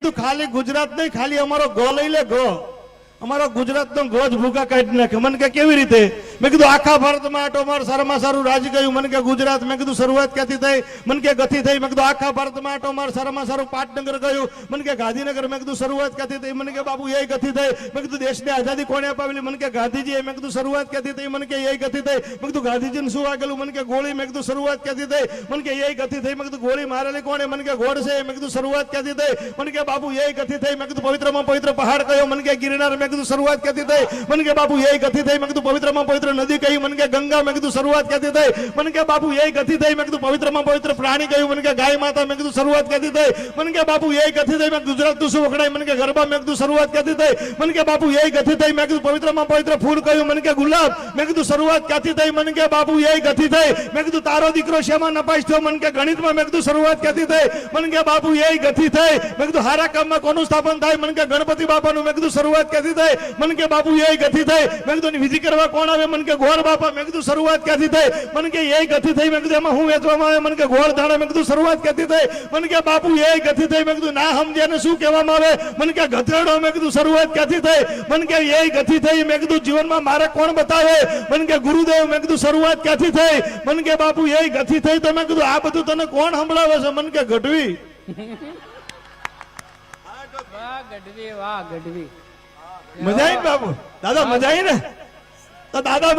તું ખાલી ગુજરાત નહીં, ખાલી અમારો ગો લઈ લે, ગો અમારો ગુજરાતનો ગો જ ભૂકા કાઢી નાખે. મને કે કેવી રીતે? મેં કીધું આખા ભારતમાં આટો માર, સારામાં સારું રાજ ગયું. મને કે ગુજરાત. મેં કીધું શરૂઆત ક્યાંથી થઈ? મને કે ગથી થઈ. મેં કીધું આખા ભારતમાં આટો માર, સારામાં સારું પાટનગર ગયું. મને કે ગાંધીનગર. મેં કીધું શરૂઆત ક્યાંથી થઈ? મને કે બાપુ એ ગથી થઈ. મેં કીધું દેશને આઝાદી કોણે અપાવેલી? મને કે ગાંધીજી. મેં કીધું શરૂઆત ક્યાંથી થઈ? મને કે એ ગથી થઈ. મેં કીધું ગાંધીજીને શું વાગેલું? મને કે ગોળી. મેં કીધું શરૂઆત ક્યાંથી થઈ? મને કે એ ગથી થઈ. મેં કીધું ગોળી મારેલી કોણે? મને કે ગોળ છે. મેં કીધું શરૂઆત ક્યાંથી થઈ? મને કે બાપુ એ ગથી થઈ. મેં કીધું પવિત્રમાં પવિત્ર પહાડ કયો? મને કે ગિરનાર. મેં કીધું શરૂઆત ક્યાંથી થઈ? મને કે બાપુ એ ગથી થઈ. મેં કીધું પવિત્રમાં પવિત્ર નદી કઈ? મને કે ગંગા. મેં કીધું શરૂઆત ક્યાંથી થઈ? મને કે બાપુ એ ગથી થઈ. મેં કીધું પવિત્રમાં પવિત્ર પ્રાણી કયું? મને કે ગાય માતા. મેં કીધું શરૂઆત ક્યાંથી થઈ? મને કે બાપુ એ ગથી થઈ. મેં ગુજરાતનું શું વખણાય? મને કે ગરબા. મેં કીધું શરૂઆત ક્યાંથી થઈ? મને કે બાપુ એ ગથી થઈ. મેં કીધું પવિત્રમાં પવિત્ર ફૂલ કયું? મને કે ગુલાબ. મેં કીધું શરૂઆત ક્યાંથી થઈ? મને કે બાપુ એ ગથી થઈ. મેં કીધું તારો દીકરો શેમાં નપાસ થયો? મને કે ગણિતમાં. મેં કીધું શરૂઆત ક્યાંથી થઈ? મને કે બાપુ એ ગથી થઈ. મેં કીધું હારા કામમાં કોનું સ્થાપન થાય? મને કે ગણપતિ બાપાનું. મેં કીધું શરૂઆત ક્યાંથી થઈ? મને કે બાપુ એ ગથી થઈ. મેં કીધું વિધિ કરવા કોણ આવે? મને કે ગોળ બાપા. મેં કીધું શરૂઆત ક્યાંથી થઈ? મને કે એ ગથી થઈ. મેં કીધું એમાં હું વેચવામાં આવે? મને કે ગોળ ધાણા. મેં કીધું શરૂઆત ક્યાંથી થઈ? મને કે બાપુ એ ગથી થઈ. મેં કીધું ના સમજે ને શું કહેવામાં આવે? મને કે ગધેડો. મેં કીધું શરૂઆત ક્યાંથી થઈ? મને કે એ ગથી થઈ. મેં કીધું જીવનમાં મારે કોણ બતાવે? મને કે ગુરુદેવ. મેં કીધું શરૂઆત ક્યાંથી થઈ? મને કે બાપુ એ ગથી થઈ. તો મેં કીધું આ બધું તને કોણ સંભળાવે છે? મને કે ગઢવી. વાહ ગઢવી, વાહ ગઢવી. મજા આવી બાપુ? દાદા મજા આવી ને? તો દાદા